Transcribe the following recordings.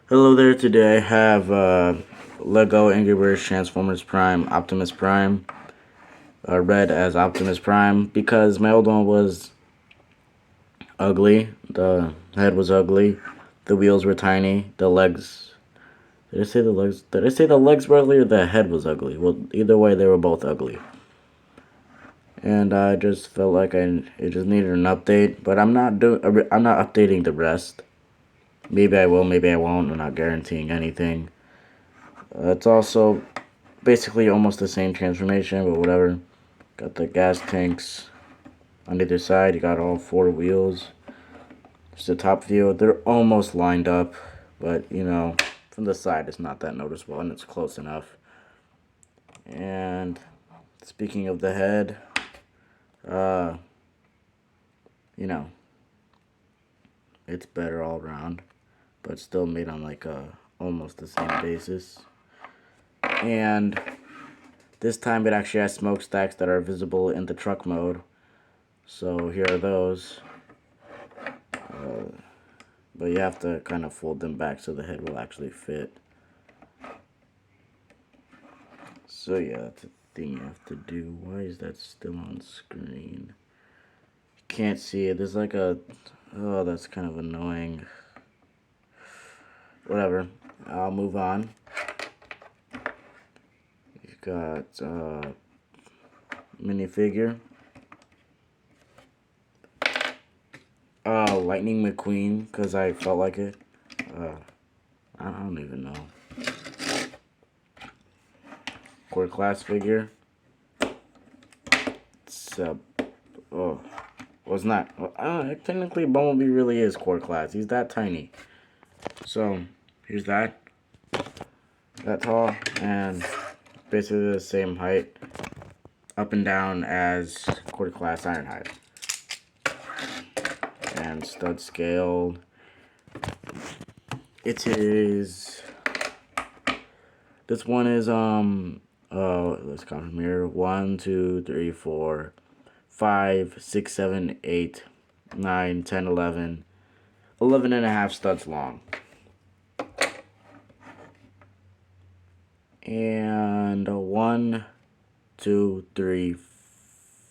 Hello there, today I have Lego Angry Birds Transformers Prime Optimus Prime, read as Optimus Prime because my old one was ugly, the head was ugly, the wheels were tiny, the legs, did I say the legs were ugly or the head was ugly? Well, either way they were both ugly. And I just felt like it just needed an update, but I'm not updating the rest. Maybe I will, maybe I won't, I'm not guaranteeing anything. It's also basically almost the same transformation, but whatever. Got the gas tanks on either side. You got all four wheels. Just the top view. They're almost lined up, but from the side it's not that noticeable, and it's close enough. And speaking of the head, uh, you know, it's better all around, but still made on like almost the same basis. And this time it actually has smokestacks that are visible in the truck mode. So here are those. But you have to kind of fold them back so the head will actually fit. So yeah, that's a thing you have to do. Why is that still on screen? You can't see it. There's like a... Oh, that's kind of annoying. Whatever. I'll move on. You've got minifigure. Lightning McQueen, because I felt like it. I don't even know. Core class figure. It's oh, well, it's not. Technically, Bumblebee really is core class. He's that tiny. So here's that tall, and basically the same height, up and down as core class Ironhide. And stud scaled. It is. This one is let's count from here. 1, 2, 3, 4, 5, 6, 7, 8, 9, 10, 11. 11 and a half studs long. And 1, 2, 3,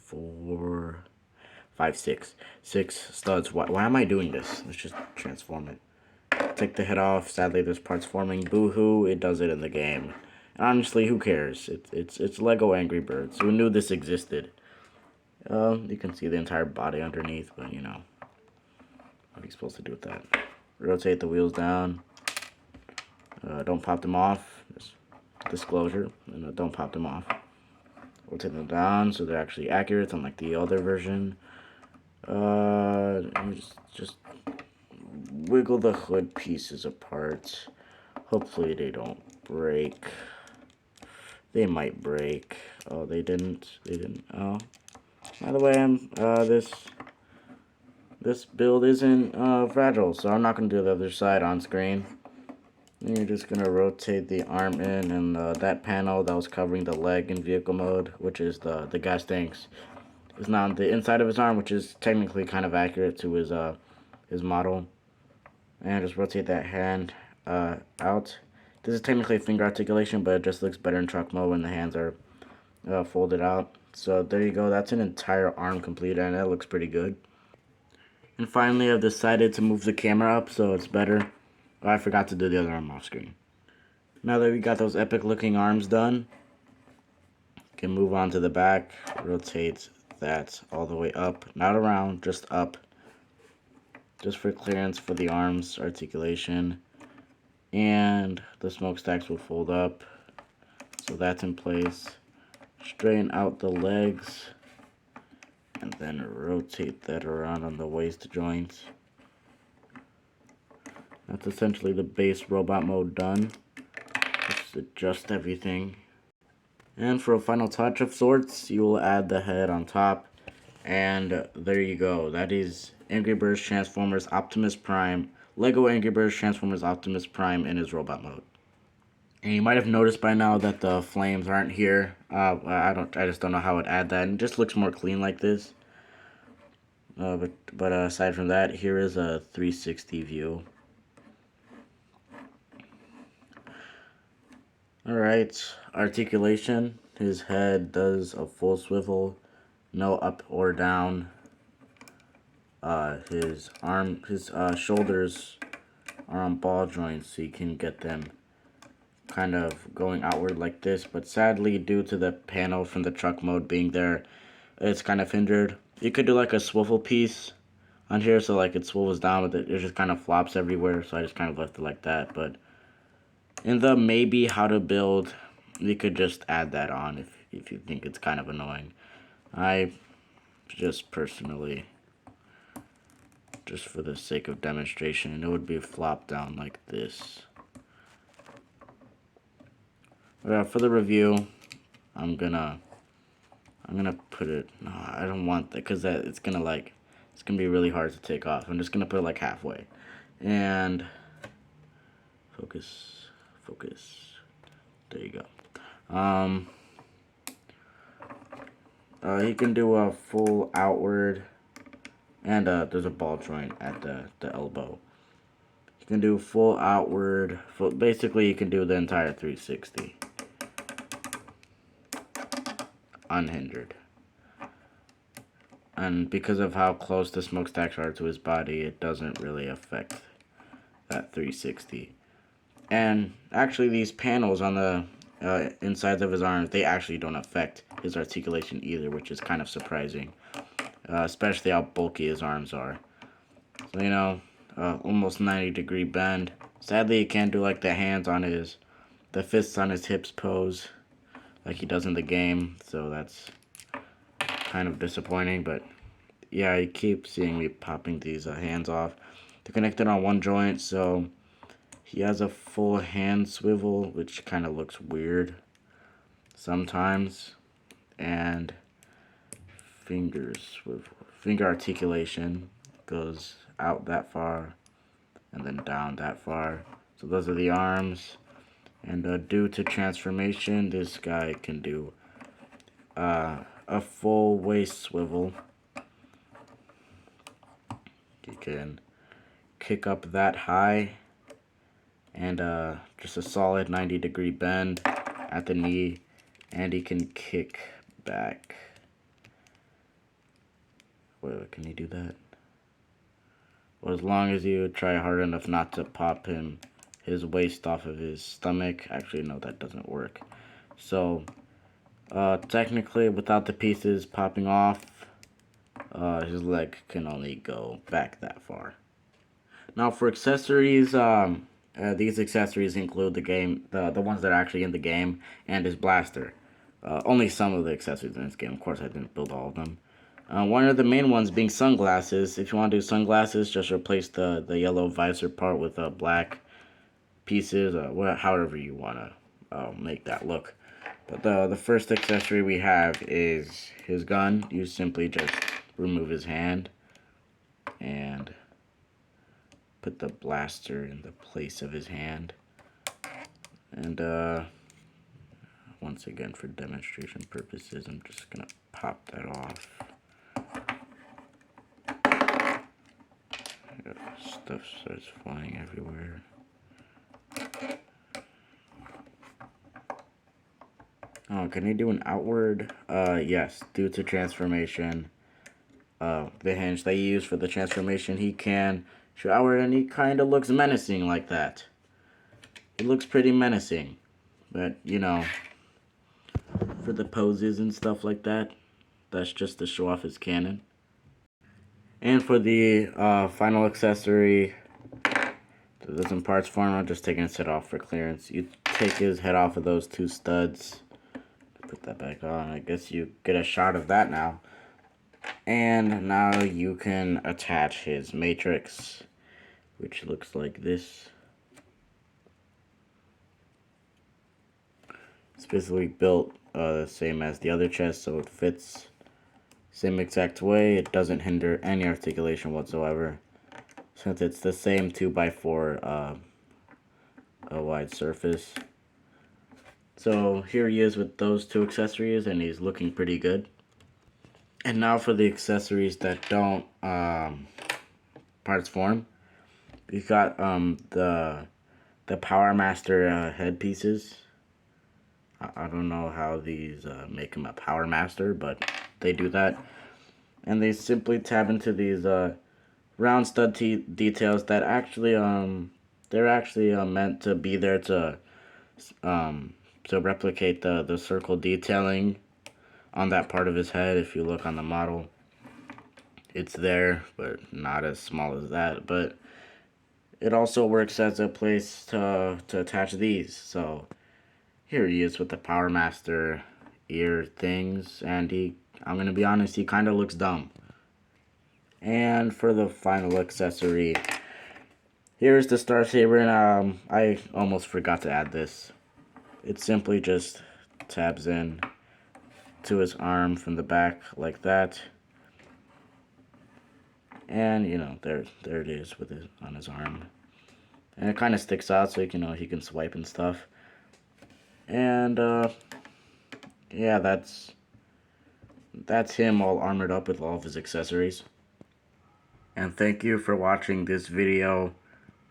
4, 5, 6. 6 studs. Why am I doing this? Let's just transform it. Take the head off. Sadly, there's parts forming. Boo-hoo, it does it in the game. And honestly, who cares? It's Lego Angry Birds. Who knew this existed? You can see the entire body underneath, but what are you supposed to do with that? Rotate the wheels down. Don't pop them off. Just disclosure. And don't pop them off. Rotate them down so they're actually accurate, unlike the other version. Just wiggle the hood pieces apart. Hopefully they don't break. They might break. Oh, they didn't. They didn't. Oh. By the way, this build isn't fragile, so I'm not gonna do the other side on screen. And you're just gonna rotate the arm in, and that panel that was covering the leg in vehicle mode, which is the gas tanks, is now on the inside of his arm, which is technically kind of accurate to his model. And just rotate that hand out. This is technically finger articulation, but it just looks better in truck mode when the hands are folded out. So there you go. That's an entire arm complete, and that looks pretty good. And finally, I've decided to move the camera up so it's better. Oh, I forgot to do the other arm off screen. Now that we got those epic looking arms done, can move on to the back. Rotate that all the way up, not around, just up. Just for clearance for the arms articulation. And the smokestacks will fold up. So that's in place. Straighten out the legs. And then rotate that around on the waist joint. That's essentially the base robot mode done. Just adjust everything. And for a final touch of sorts, you will add the head on top. And there you go. That is Angry Birds Transformers Optimus Prime. Lego Angry Birds Transformers Optimus Prime in his robot mode. And you might have noticed by now that the flames aren't here. I just don't know how I'd add that. It just looks more clean like this. But aside from that, here is a 360 view. Alright, articulation. His head does a full swivel, no up or down. His shoulders are on ball joints, so you can get them kind of going outward like this. But sadly, due to the panel from the truck mode being there, it's kind of hindered. You could do like a swivel piece on here, so like it swivels down, but it just kind of flops everywhere. So I just kind of left it like that. But in the maybe how to build, you could just add that on if you think it's kind of annoying. I just personally, just for the sake of demonstration, it would be flopped down like this. For the review, I'm gonna put it. No, I don't want that because it's gonna be really hard to take off. I'm just gonna put it like halfway, and focus, focus. There you go. He can do a full outward, and there's a ball joint at the elbow. You can do full outward. Basically, you can do the entire 360 unhindered. And because of how close the smokestacks are to his body, it doesn't really affect that 360. And actually, these panels on the insides of his arms, they actually don't affect his articulation either, which is kind of surprising. Especially how bulky his arms are. So, you know, almost 90-degree bend. Sadly, he can't do like the fists on his hips pose like he does in the game. So that's kind of disappointing, but yeah, you keep seeing me popping these hands off. They're connected on one joint, so he has a full hand swivel, which kind of looks weird sometimes. And finger swivel. Finger articulation goes out that far and then down that far. So those are the arms. And due to transformation, this guy can do a full waist swivel. You can kick up that high and just a solid 90-degree bend at the knee, and he can kick back. Wait, can he do that? Well, as long as you try hard enough not to pop his waist off of his stomach. Actually, no, that doesn't work. So technically, without the pieces popping off, his leg can only go back that far. Now for accessories, these accessories include the ones that are actually in the game, and his blaster. Only some of the accessories in this game. Of course, I didn't build all of them. One of the main ones being sunglasses. If you want to do sunglasses, just replace the yellow visor part with black pieces, however you want to make that look. But the first accessory we have is his gun. You simply just remove his hand and put the blaster in the place of his hand. And once again, for demonstration purposes, I'm just gonna pop that off. Stuff starts flying everywhere. Oh, can he do an outward? Yes, due to transformation. The hinge that you use for the transformation, he can shoot outward, and he kind of looks menacing like that. It looks pretty menacing, but you know, for the poses and stuff like that, that's just to show off his cannon. And for the final accessory, there's some parts for him. I'm just taking his head off for clearance. You take his head off of those two studs. Put that back on. I guess you get a shot of that now. And now you can attach his matrix, which looks like this. It's basically built the same as the other chest, so it fits same exact way. It doesn't hinder any articulation whatsoever, since it's the same 2x4 a wide surface. So here he is with those two accessories, and he's looking pretty good. And now for the accessories that don't parts form. We've got the Power Master headpieces. I don't know how these make him a Power Master, but they do that. And they simply tab into these round stud details that actually they're actually meant to be there to replicate the circle detailing on that part of his head. If you look on the model, it's there, but not as small as that. But it also works as a place to attach these. So here he is with the Power Master ear things, and I'm gonna be honest, he kind of looks dumb. And for the final accessory, here's the Star Saber, and I almost forgot to add this. It simply just tabs in to his arm from the back like that. And you know, there it is with it on his arm. And it kind of sticks out so you know he can swipe and stuff. And yeah, that's him all armored up with all of his accessories. And thank you for watching this video.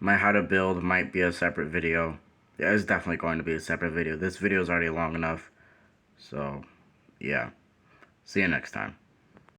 My how to build might be a separate video. Yeah, it's definitely going to be a separate video. This video is already long enough. So, yeah. See you next time.